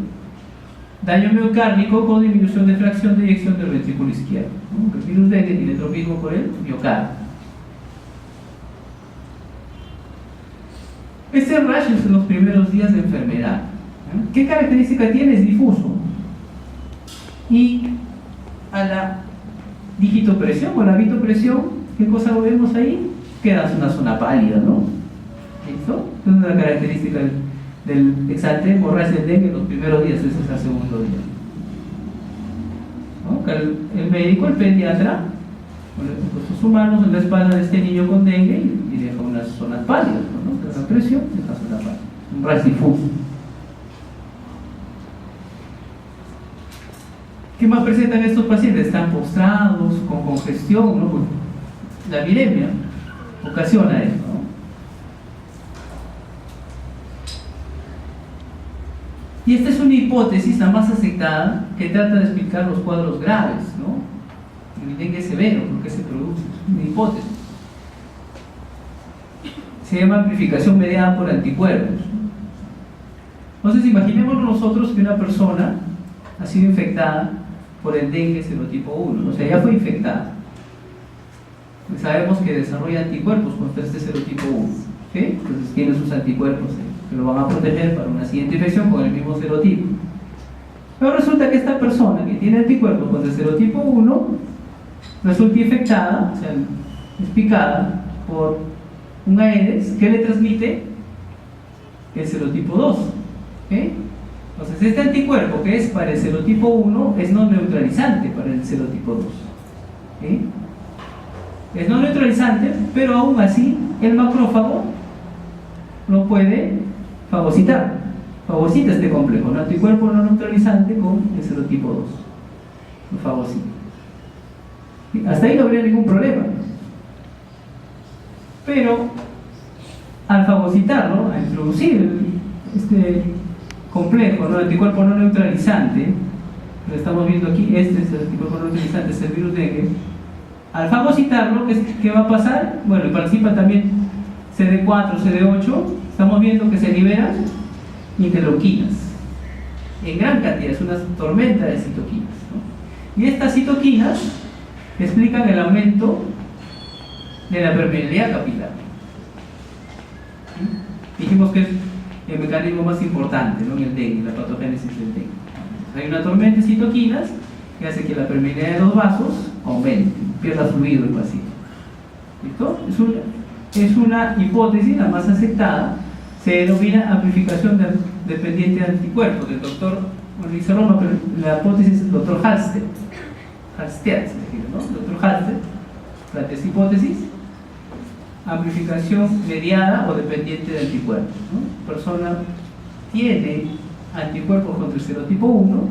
Daño miocárdico con disminución de fracción de eyección del ventrículo izquierdo, ¿no? El virus dengue tiene tropismo por el miocardio. Este rash es en los primeros días de enfermedad. ¿Qué característica tiene? Es difuso. Y a la digitopresión o la vitopresión, ¿qué cosa vemos ahí? Queda una zona pálida, ¿no? ¿Listo? Es una característica del exante hemorragia del dengue en los primeros días, ese es el segundo día. ¿No? El médico, el pediatra, con los humanos en la espalda de este niño con dengue y deja unas zonas pálidas, ¿no? La presión es una zona pálida, un rash difuso. ¿Qué más presentan estos pacientes? Están postrados, con congestión, ¿no? La viremia ocasiona esto, ¿no? Y esta es una hipótesis, la más aceptada, que trata de explicar los cuadros graves, ¿no? El dengue severo, ¿por qué se produce? Es una hipótesis. Se llama amplificación mediada por anticuerpos. Entonces, imaginémonos nosotros que una persona ha sido infectada por el dengue serotipo 1, o sea, ya fue infectada. Pues sabemos que desarrolla anticuerpos contra este serotipo 1, ¿sí? Entonces tiene sus anticuerpos que lo van a proteger para una siguiente infección con el mismo serotipo. Pero resulta que esta persona que tiene anticuerpos contra el serotipo 1 resulta infectada, o sea, es picada por un Aedes que le transmite el serotipo 2, ¿sí? Entonces este anticuerpo que es para el serotipo 1 es no neutralizante para el serotipo 2, ¿sí? Es no neutralizante, pero aún así el macrófago no puede fagocitar, fagocita este complejo, un anticuerpo no neutralizante con el serotipo 2, lo fagocita. ¿Sí? Hasta ahí no habría ningún problema, pero al fagocitarlo, al introducir este complejo, ¿no? El anticuerpo no neutralizante, lo estamos viendo aquí, este es el anticuerpo no neutralizante, es el virus dengue. Al fagocitarlo, ¿qué va a pasar? Bueno, participa también CD4, CD8, estamos viendo que se liberan interleuquinas en gran cantidad, es una tormenta de citoquinas, ¿no? Y estas citoquinas explican el aumento de la permeabilidad capilar. ¿Sí? Dijimos que es el mecanismo más importante, ¿no? En el dengue, la patogénesis del dengue. Hay una tormenta de citoquinas que hace que la permeabilidad de los vasos aumente, pierda fluido el paciente. ¿Listo? Es una hipótesis, la más aceptada, se denomina amplificación dependiente de anticuerpos, del doctor, bueno, dice Roma, pero la hipótesis del doctor Halsted, ¿no? Doctor Halsted, la hipótesis, amplificación mediada o dependiente de anticuerpos, ¿no? Persona tiene anticuerpos contra el serotipo 1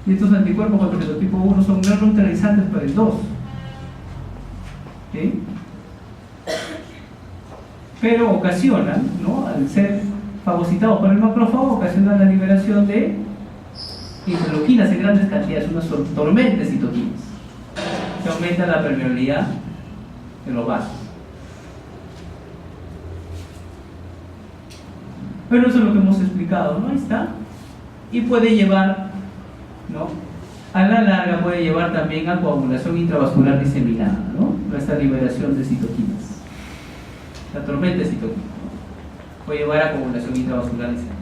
y estos anticuerpos contra el serotipo 1 son no neutralizantes para el 2, ¿sí? Pero ocasionan, ¿no? Al ser fagocitados por el macrófago, ocasionan la liberación de interleuquinas en grandes cantidades, unas tormentas de citoquinas que aumentan la permeabilidad de los vasos. Pero eso es lo que hemos explicado, ¿no? Ahí está. Y puede llevar, ¿no? A la larga puede llevar también a coagulación intravascular diseminada, ¿no? Esta liberación de citoquinas. La tormenta de citoquinas, ¿no? Puede llevar a coagulación intravascular diseminada.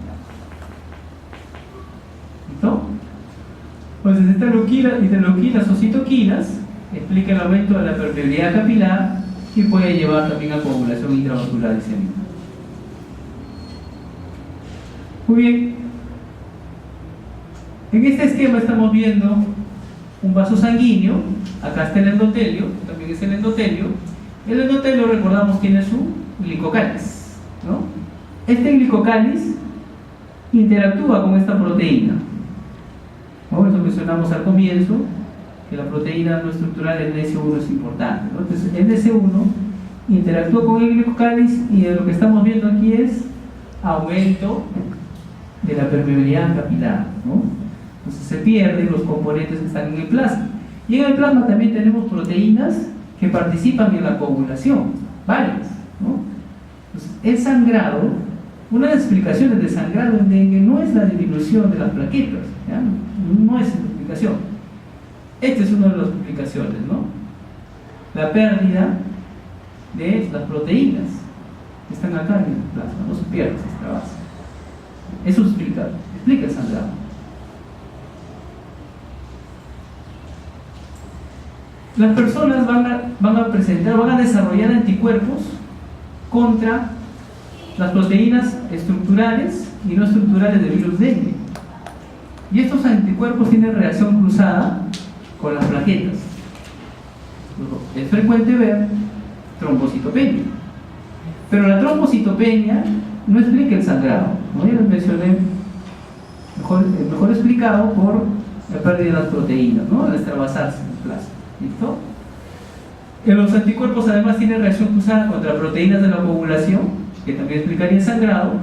¿Listo? Entonces, estas interleuquinas o citoquinas explica el aumento de la permeabilidad capilar y puede llevar también a coagulación intravascular diseminada. Muy bien. En este esquema estamos viendo un vaso sanguíneo. Acá está el endotelio, también es el endotelio. El endotelio, recordamos, tiene su glicocáliz, ¿no? Este glicocáliz interactúa con esta proteína, ¿no? Eso mencionamos al comienzo, que la proteína no estructural del NS1 es importante, ¿no? Entonces el NS1 interactúa con el glicocáliz y lo que estamos viendo aquí es aumento de la permeabilidad capilar, ¿no? Entonces se pierden los componentes que están en el plasma. Y en el plasma también tenemos proteínas que participan en la coagulación, varias, ¿no? Entonces, el sangrado, una de las explicaciones del sangrado en dengue no es la disminución de las plaquetas, ¿ya? No es la explicación. Esta es una de las explicaciones, ¿no? La pérdida de las proteínas que están acá en el plasma, no se pierde esta base. Eso explica el sangrado. Las personas van a desarrollar anticuerpos contra las proteínas estructurales y no estructurales del virus dengue. Y estos anticuerpos tienen reacción cruzada con las plaquetas. Es frecuente ver trombocitopenia. Pero la trombocitopenia no explica el sangrado, ¿no? Ya les mencioné, mejor explicado por la pérdida de las proteínas, ¿no? Al extravasarse en el plasma. ¿Listo? Los anticuerpos además tienen reacción cruzada contra proteínas de la coagulación, que también explicaría el sangrado,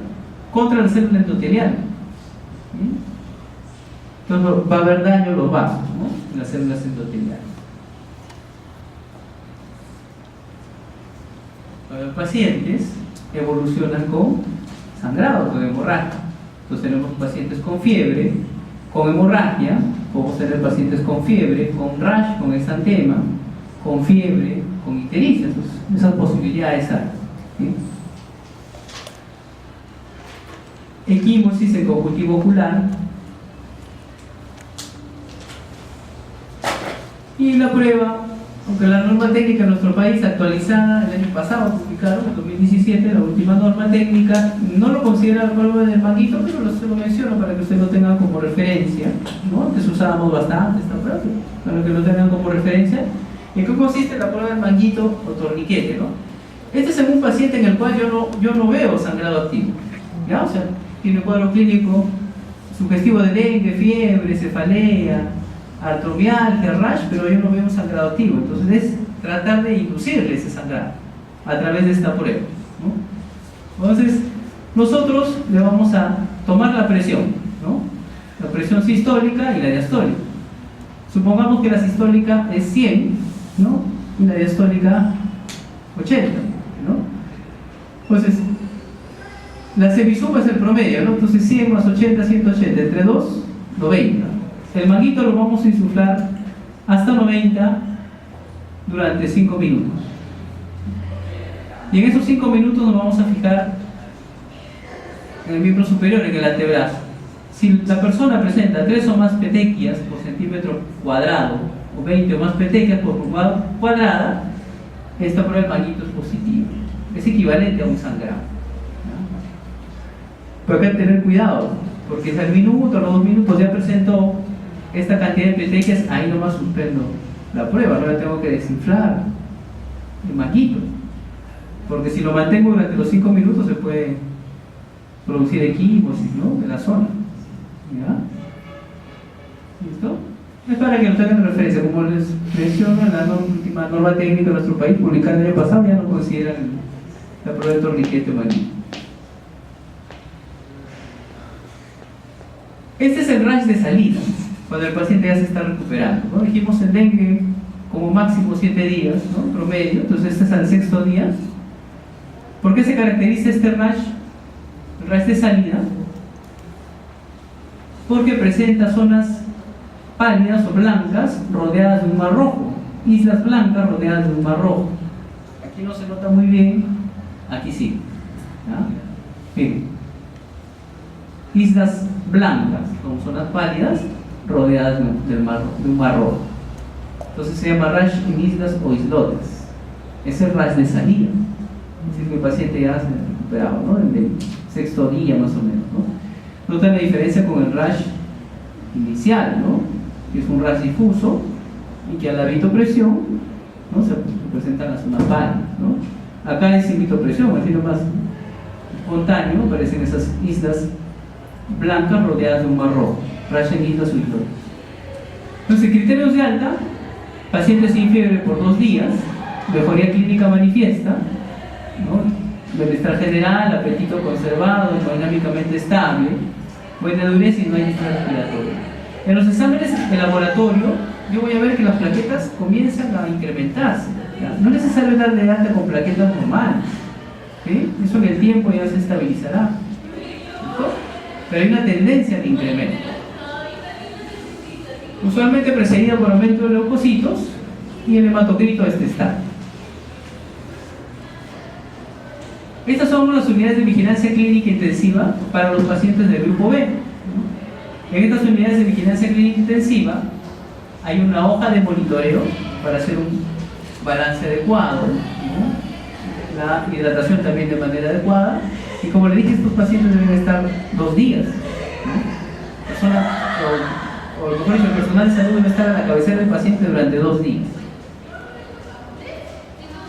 contra la célula endotelial. Entonces va a haber daño en los vasos, ¿no? En las células endoteliales. Los pacientes evolucionan con sangrado, con hemorragia. Entonces tenemos pacientes con fiebre, con hemorragia, podemos tener pacientes con fiebre, con rash, con exantema, con fiebre, con ictericia. Entonces, esas posibilidades hay, ¿sí? Equimosis en conjuntivo ocular. Y la prueba, aunque la norma técnica en nuestro país actualizada el año pasado, publicaron en 2017, la última norma técnica, no lo considera la prueba del manguito, pero se lo menciono para que usted lo tenga como referencia, ¿no? Antes usábamos bastante esta prueba, para que lo tengan como referencia. ¿En qué consiste la prueba del manguito o torniquete, ¿no? Este es en un paciente en el cual yo no veo sangrado activo, ¿ya? O sea, tiene un cuadro clínico sugestivo de dengue, fiebre, cefalea, artromialgia, rash, pero yo no veo un sangrado activo. Entonces es tratar de inducirle ese sangrado a través de esta prueba, ¿no? Entonces nosotros le vamos a tomar la presión, ¿no? La presión sistólica y la diastólica. Supongamos que la sistólica es 100, ¿no? Y la diastólica 80, ¿no? Entonces la semisuma es el promedio, ¿no? Entonces 100 más 80, 180, entre 2, 90. El manguito lo vamos a insuflar hasta 90 durante 5 minutos. Y en esos 5 minutos nos vamos a fijar en el miembro superior, en el antebrazo. Si la persona presenta 3 o más petequias por centímetro cuadrado, o 20 o más petequias por pulgada cuadrada, esta prueba del manguito es positiva. Es equivalente a un sangrado, ¿no? Pero hay que tener cuidado, porque si al minuto o los 2 minutos ya presento esta cantidad de petequias, ahí nomás suspendo la prueba, no la tengo que desinflar el manguito, porque si lo mantengo durante los 5 minutos se puede producir equimosis, ¿no? De la zona, ¿ya? ¿Listo? Es para que lo tengan en referencia. Como les menciono, en la última norma técnica de nuestro país publicada el año pasado ya no consideran la prueba de torniquete o manguito. Este es el rash de salida, cuando el paciente ya se está recuperando, ¿no? Dijimos el dengue como máximo 7 días, ¿no? Promedio, entonces este es al 6º día. ¿Por qué se caracteriza este rash? El rash de salida, porque presenta zonas pálidas o blancas rodeadas de un mar rojo, islas blancas rodeadas de un mar rojo. Aquí no se nota muy bien, aquí sí, ¿ya? Miren, islas blancas con zonas pálidas rodeadas de un mar rojo. Entonces se llama rash en islas o islotes. Es el rash de salida, es decir, que el paciente ya se ha recuperado, ¿no? En el 6º día más o menos, ¿no? Nota la diferencia con el rash inicial, ¿no? Que es un rash difuso y que al la vitopresión, ¿no? Se presenta en la zona pálida, ¿no? Acá es sin vitopresión, así nomás espontáneo, aparecen esas islas blancas rodeadas de un mar rojo, rash en islas o islotes. Entonces, criterios de alta: paciente sin fiebre por 2 días, mejoría clínica manifiesta, ¿no? Bienestar general, apetito conservado, hemodinámicamente estable, buena dureza y no hay distrés respiratorio. En los exámenes de laboratorio, yo voy a ver que las plaquetas comienzan a incrementarse, ¿ya? No es necesario darle alta con plaquetas normales, ¿sí? Eso en el tiempo ya se estabilizará, ¿cierto? Pero hay una tendencia al incremento, usualmente precedida por aumento de leucocitos y el hematocrito a este estado. Estas son las unidades de vigilancia clínica intensiva para los pacientes del grupo B. En estas unidades de vigilancia clínica intensiva hay una hoja de monitoreo para hacer un balance adecuado, ¿no? La hidratación también de manera adecuada, y como le dije, estos pacientes deben estar 2 días, ¿no? O mejor dicho, el personal de salud debe estar a la cabecera del paciente durante 2 días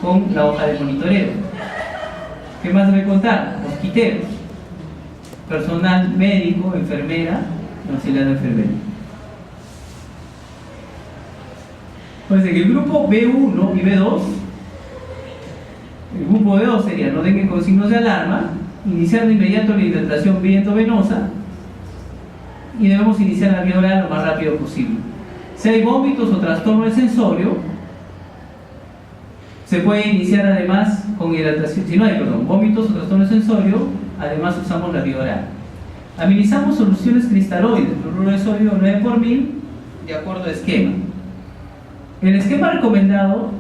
con la hoja de monitoreo. ¿Qué más debe contar? Mosquiteros, personal médico, enfermera, auxiliar de enfermería. Pues en el grupo B1 y B2, el grupo B2 sería no dengue con signos de alarma, iniciar de inmediato la hidratación vía endovenosa y debemos iniciar la vía oral lo más rápido posible. Si hay vómitos o trastorno del sensorio, se puede iniciar además con hidratación. Si no hay, vómitos o trastorno del sensorio, además usamos la vía oral. Administramos soluciones cristaloides, cloruro de sodio 9 por 1000, de acuerdo a esquema. El esquema recomendado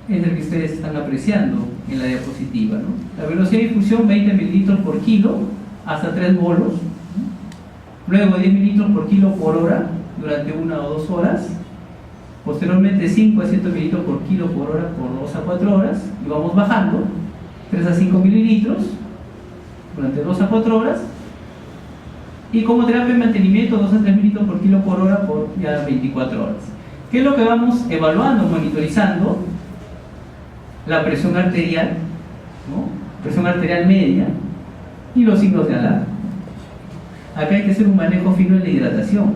es el que ustedes están apreciando en la diapositiva, ¿no? La velocidad de infusión 20 mililitros por kilo hasta 3 bolos, ¿no? Luego 10 mililitros por kilo por hora durante 1 o 2 horas, posteriormente 5 a 7 mililitros por kilo por hora por 2 a 4 horas, y vamos bajando 3 a 5 mililitros durante 2 a 4 horas, y como terapia de mantenimiento 2 a 3 mililitros por kilo por hora por ya 24 horas. ¿Qué es lo que vamos evaluando, monitorizando? La presión arterial, ¿no? Presión arterial media y los signos de alarma. Acá hay que hacer un manejo fino en la hidratación,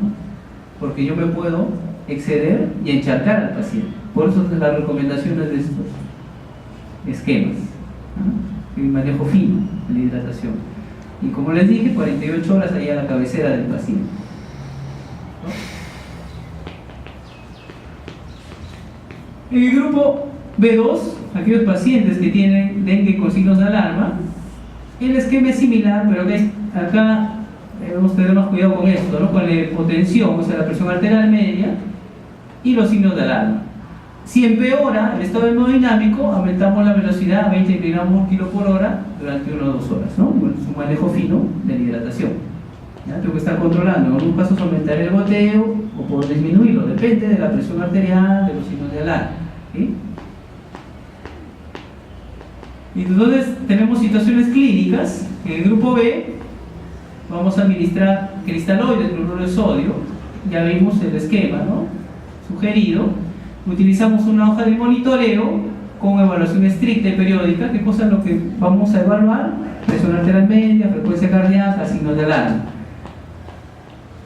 porque yo me puedo exceder y encharcar al paciente. Por eso las recomendaciones de estos esquemas, ¿no? Un manejo fino en la hidratación. Y como les dije, 48 horas ahí a la cabecera del paciente, ¿no? En el grupo B2, aquellos pacientes que tienen dengue con signos de alarma, el esquema es similar, pero acá debemos tener más cuidado con esto, ¿no? Con la hipotensión, o sea, la presión arterial media y los signos de alarma. Si empeora el estado hemodinámico, aumentamos la velocidad a 20 miligramos por kilo por hora durante 1 o 2 horas, ¿no? Bueno, es un manejo fino de la hidratación. ¿Ya? Tengo que estar controlando. En algunos casos aumentar el goteo o puedo disminuirlo, depende de la presión arterial, de los signos de alarma, ¿sí? Y entonces tenemos situaciones clínicas. En el grupo B vamos a administrar cristaloides, cloruro de sodio. Ya vimos el esquema, ¿no? Sugerido. Utilizamos una hoja de monitoreo con evaluación estricta y periódica. ¿Qué cosa es lo que vamos a evaluar? Presión arterial media, frecuencia cardíaca, signos de alarma.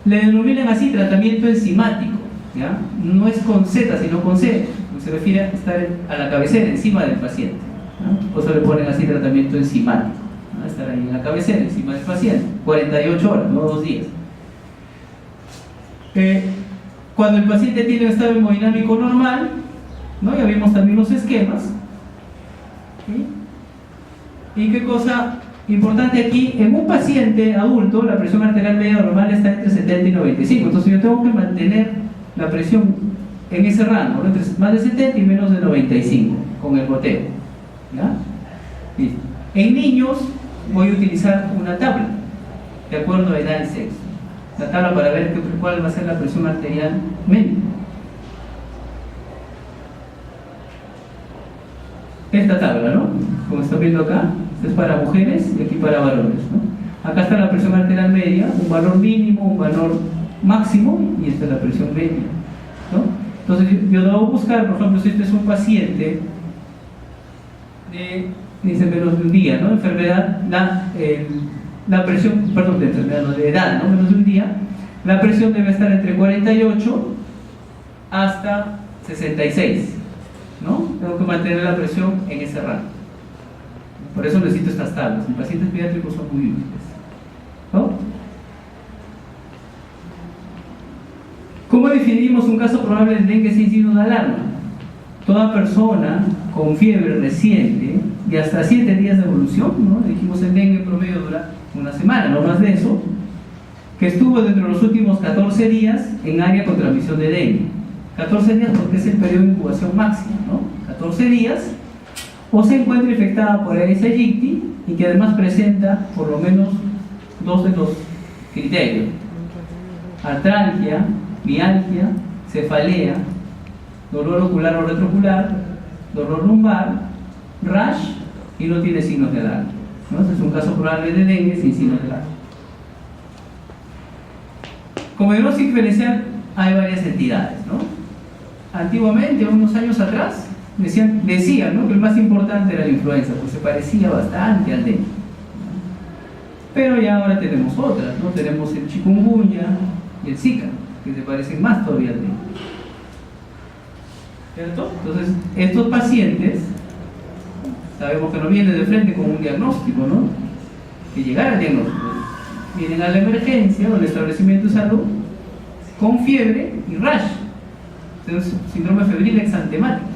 Le denominan así tratamiento enzimático, ¿ya? No es con Z, sino con C. Se refiere a estar a la cabecera, encima del paciente, ¿no? Por eso le ponen así tratamiento enzimático, ¿no? Estar ahí en la cabecera, encima del paciente, 48 horas, no 2 días. Cuando el paciente tiene un estado hemodinámico normal, ¿no? Ya vimos también los esquemas, ¿sí? Y qué cosa importante aquí, en un paciente adulto la presión arterial media normal está entre 70 y 95, entonces yo tengo que mantener la presión en ese rango, ¿no? Entre más de 70 y menos de 95 con el goteo, ¿ya? Listo. En niños voy a utilizar una tabla de acuerdo a edad y sexo, la tabla para ver cuál va a ser la presión arterial media. Esta tabla, ¿no? Como están viendo acá, esta es para mujeres y aquí para varones, ¿no? Acá está la presión arterial media, un valor mínimo, un valor máximo, y esta es la presión media, ¿no? Entonces yo debo buscar, por ejemplo, si este es un paciente de, dice, menos de un día, ¿no? Enfermedad, la presión, perdón, de enfermedad, no, de edad, ¿no? Menos de un día, la presión debe estar entre 48 hasta 66, ¿no? Tengo que mantener la presión en ese rango. Por eso necesito estas tablas. En pacientes pediátricos son muy útiles, ¿no? ¿Cómo definimos un caso probable de dengue sin signo de alarma? Toda persona con fiebre reciente y hasta 7 días de evolución, ¿no? Dijimos el dengue en promedio dura una semana, no más de eso, que estuvo dentro de los últimos 14 días en área con transmisión de dengue. 14 días porque es el periodo de incubación máximo, ¿no? 14 días, o se encuentra infectada por Aedes aegypti y que además presenta por lo menos 2 de los criterios: artralgia, mialgia, cefalea, dolor ocular o retroocular, dolor lumbar, rash, y no tiene signos de alarma, ¿no? Este es un caso probable de dengue sin signos de alarma. Como diagnóstico diferencial hay varias entidades, ¿no? Antiguamente, unos años atrás, decían, ¿no?, que el más importante era la influenza, pues se parecía bastante al dengue, ¿no? Pero ya ahora tenemos otras, ¿no? Tenemos el chikungunya y el zika, que se parecen más todavía al dengue, ¿cierto? Entonces, estos pacientes, sabemos que no vienen de frente con un diagnóstico, ¿no? Que llegar al diagnóstico. Vienen a la emergencia o al establecimiento de salud con fiebre y rash. Entonces, síndrome febril exantemático.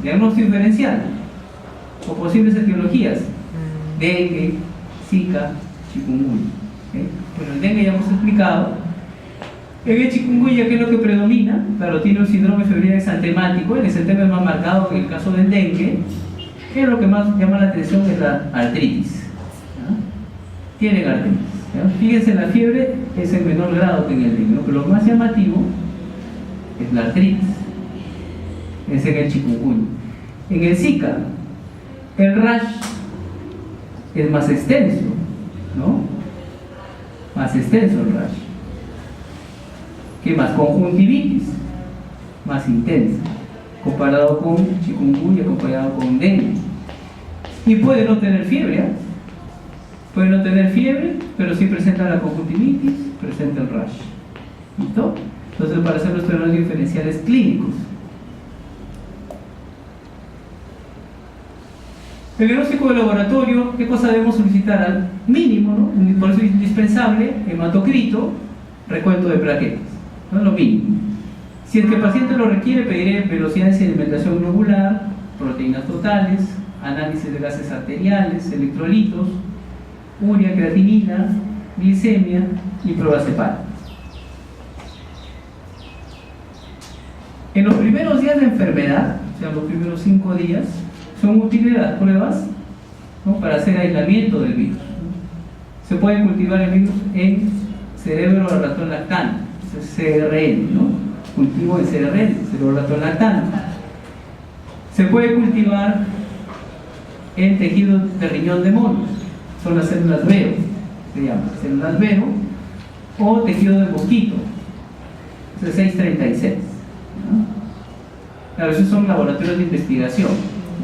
Diagnóstico diferencial o posibles etiologías: dengue, zika, chikungunya. ¿Okay? Bueno, el dengue ya hemos explicado. En el chikungunya, ¿qué es lo que predomina? Claro, tiene un síndrome febril exantemático. El exantema es más marcado que en el caso del dengue. ¿Qué es lo que más llama la atención? Es la artritis. Tienen artritis, ¿no? Fíjense, la fiebre es en menor grado que en el dengue, ¿no? Pero lo más llamativo es la artritis. Es en el chikungunya. En el zika, el rash es más extenso, ¿no? Más extenso el rash. ¿Qué más? Conjuntivitis, más intensa, comparado con chikungunya, comparado con dengue. Y puede no tener fiebre, ¿eh? Puede no tener fiebre, pero sí presenta la conjuntivitis, presenta el rash. ¿Listo? Entonces, para hacer los diagnósticos diferenciales clínicos. El diagnóstico de laboratorio, ¿qué cosa debemos solicitar? Al mínimo, ¿no? Por eso es indispensable: hematocrito, recuento de plaquetas, ¿no? Lo mínimo. Si el que el paciente lo requiere, pediré velocidad de sedimentación globular, proteínas totales, análisis de gases arteriales, electrolitos, urea, creatinina, glicemia y pruebas hepáticas. En los primeros días de enfermedad, o sea, los primeros 5 días, son útiles las pruebas, ¿no?, para hacer aislamiento del virus. Se puede cultivar el virus en cerebro de ratón lactante, es CRL, ¿no? Cultivo en CRL, cerebro de ratón lactante. Se puede cultivar en tejido de riñón de monos, son las células Vero, se llaman células Vero, o tejido de mosquito, es 636, ¿no? Claro, esos son laboratorios de investigación,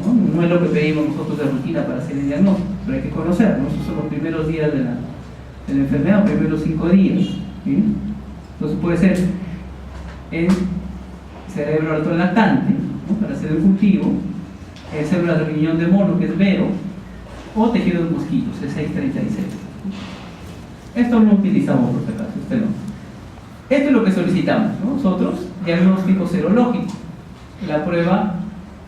¿no? No es lo que pedimos nosotros de rutina para hacer el diagnóstico, pero hay que conocerlo. Esos son los primeros días de la enfermedad, los primeros 5 días, ¿sí? Entonces puede ser en cerebro ratón lactante, ¿no?, para hacer el cultivo, en células de riñón de mono, que es Vero, o tejido de mosquitos, es 636. Esto no utilizamos por si acaso, usted no. Esto es lo que solicitamos, ¿no? Nosotros: diagnóstico serológico, la prueba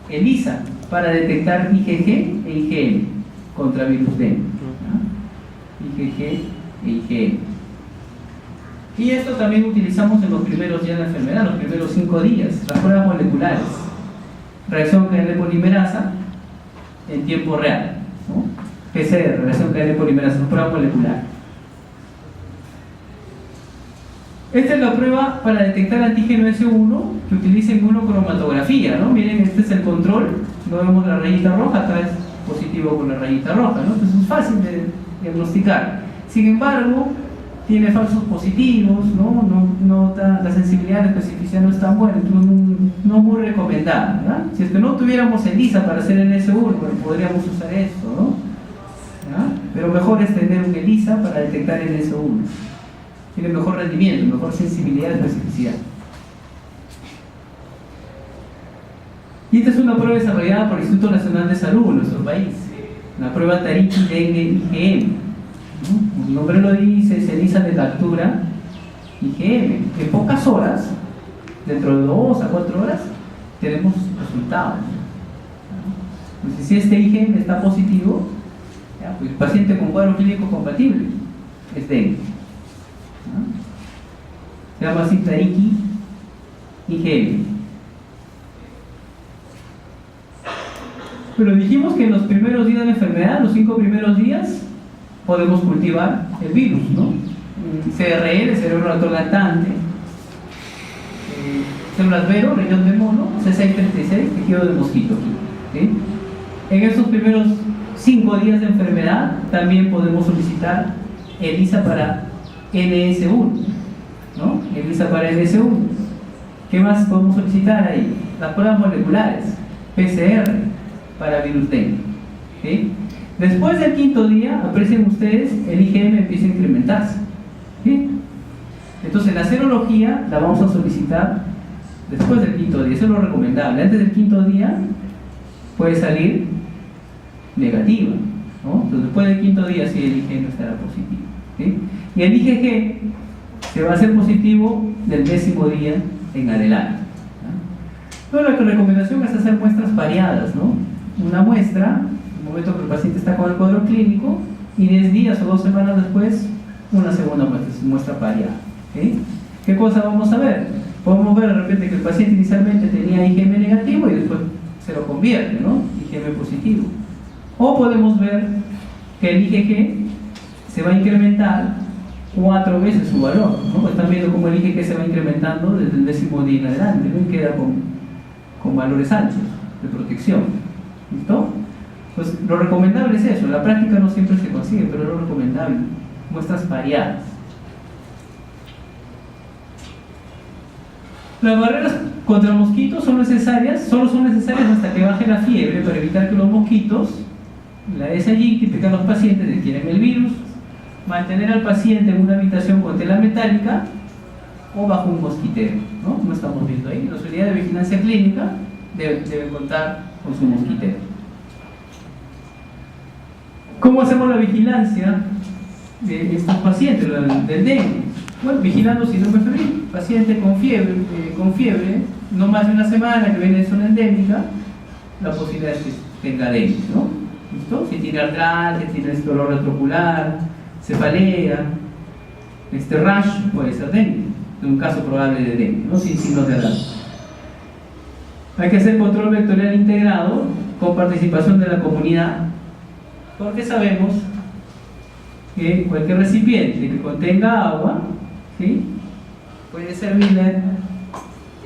ELISA, para detectar IgG e IgM contra virus dengue, ¿no? IgG e IgM. Y esto también utilizamos en los primeros días de la enfermedad, los primeros 5 días, las pruebas moleculares, reacción cadena de polimerasa en tiempo real, ¿no? PCR, reacción cadena de polimerasa, prueba molecular. Esta es la prueba para detectar antígeno S1 que utiliza inmunocromatografía, ¿no? Miren, este es el control, no vemos la rayita roja, acá es positivo con la rayita roja, ¿no? Entonces es fácil de diagnosticar. Sin embargo, tiene falsos positivos, ¿no? La sensibilidad, la especificidad no es tan buena, entonces no muy recomendada, ¿verdad? Si es que no tuviéramos ELISA para hacer el S1, bueno, podríamos usar esto, ¿no? ¿verdad? Pero mejor es tener un ELISA para detectar el S1. Tiene mejor rendimiento, mejor sensibilidad y especificidad. Y esta es una prueba desarrollada por el Instituto Nacional de Salud en nuestro país, la prueba Tariki Dengue IgM. ¿No? El nombre lo dice, es ELISA de captura IgM. En pocas horas, dentro de 2 a 4 horas, tenemos resultados. Entonces, si este IgM está positivo, ya, pues el paciente con cuadro clínico compatible es dengue. Se llama así IgM. Pero dijimos que en los primeros días de la enfermedad, los 5 primeros días, podemos cultivar el virus, ¿no? CRL, cerebro retrolactante, células Vero, riñón de mono, C636, tejido de mosquito. ¿Sí? En estos primeros 5 días de enfermedad también podemos solicitar ELISA para NS1, ¿no? ELISA para NS1. ¿Qué más podemos solicitar ahí? Las pruebas moleculares, PCR para virus dengue. ¿Sí? Después del 5.º día, aprecien ustedes, el IgM empieza a incrementarse. ¿Sí? Entonces la serología la vamos a solicitar después del 5.º día, eso es lo recomendable. Antes del 5.º día puede salir negativa, ¿no? Entonces después del 5.º día sí el IgM estará positivo. ¿Sí? Y el IgG se va a hacer positivo del 10.º día en adelante. Pero la recomendación es hacer muestras variadas, ¿no? Una muestra, en el momento que el paciente está con el cuadro clínico, y 10 días o 2 semanas después, una segunda muestra variada. ¿Sí? ¿Qué cosa vamos a ver? Podemos ver de repente que el paciente inicialmente tenía IgM negativo y después se lo convierte, ¿no? IgM positivo. O podemos ver que el IgG se va a incrementar 4 veces su valor, ¿no? Están viendo cómo el IgG se va incrementando desde el 10.º día en adelante, ¿no? Y queda con valores altos de protección. ¿Listo? Pues lo recomendable es eso. La práctica no siempre se consigue, pero es lo recomendable. Muestras variadas. Las barreras contra mosquitos solo son necesarias hasta que baje la fiebre para evitar que los mosquitos, la ESA allí, típica de los pacientes, adquieran el virus. Mantener al paciente en una habitación con tela metálica o bajo un mosquitero, ¿no? Como estamos viendo ahí. Las unidades de vigilancia clínica deben contar con su mosquitero. ¿Cómo hacemos la vigilancia de estos pacientes, del dengue? Bueno, vigilando síndrome febril. Paciente con fiebre, no más de una semana, que viene de zona endémica, la posibilidad es que tenga dengue, ¿no? ¿Listo? Si tiene artralgia, si tiene dolor retrocular, cefalea, rash, puede ser dengue, de un caso probable de dengue, ¿no? Sin signos de alarma. Hay que hacer control vectorial integrado con participación de la comunidad, porque sabemos que cualquier recipiente que contenga agua, ¿sí?, puede servirle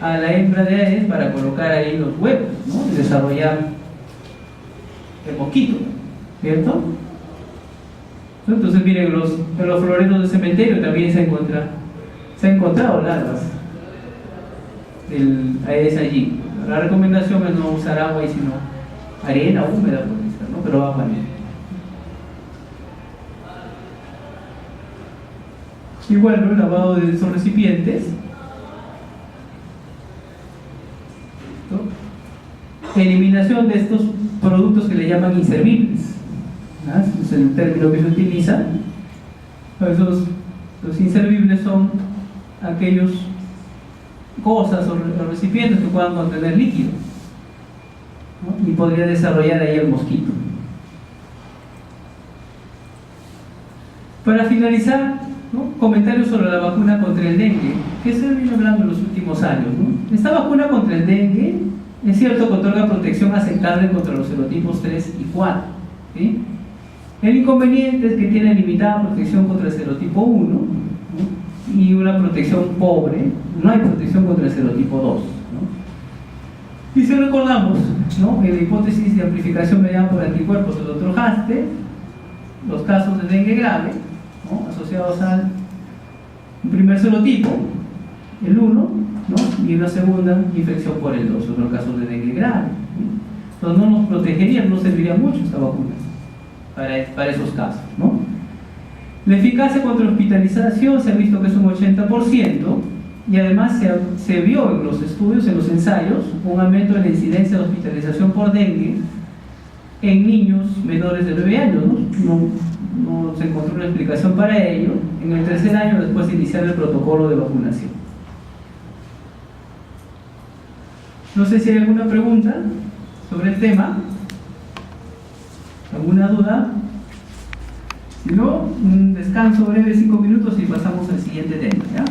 a la hembra de Aedes para colocar ahí los huevos, ¿no?, y desarrollar el mosquito, ¿cierto? Entonces miren, en los floreros del cementerio también se han encontrado larvas del Aedes allí. La recomendación es no usar agua, y sino arena húmeda, puede ser, ¿no?, pero agua no. Y bueno, el lavado de esos recipientes, ¿no?, eliminación de estos productos que le llaman inservibles, ¿no?, es el término que se utiliza. Los inservibles son aquellos cosas o recipientes que puedan contener líquido, ¿no?, y podría desarrollar ahí el mosquito. Para finalizar, ¿no?, comentarios sobre la vacuna contra el dengue, que se ha venido hablando en los últimos años, ¿no? Esta vacuna contra el dengue es cierto que otorga protección aceptable contra los serotipos 3 y 4, ¿sí? El inconveniente es que tiene limitada protección contra el serotipo 1, ¿no?, y una protección pobre. No hay protección contra el serotipo 2, ¿no? Y si recordamos, ¿no?, en la hipótesis de amplificación mediada por anticuerpos del Dr. Haste, los casos de dengue grave, ¿no?, asociados al primer serotipo, el 1, ¿no?, y una segunda infección por el 2, son los casos de dengue grave, ¿no? Entonces no nos protegería, no serviría mucho esta vacuna para esos casos, ¿no? La eficacia contra la hospitalización se ha visto que es un 80%, y además se vio en los estudios, en los ensayos, un aumento de la incidencia de hospitalización por dengue en niños menores de 9 años, ¿no? No se encontró una explicación para ello en el 3er año después de iniciar el protocolo de vacunación. No sé si hay alguna pregunta sobre el tema. ¿Alguna duda? Si no, un descanso breve, 5 minutos y pasamos al siguiente tema, ¿ya?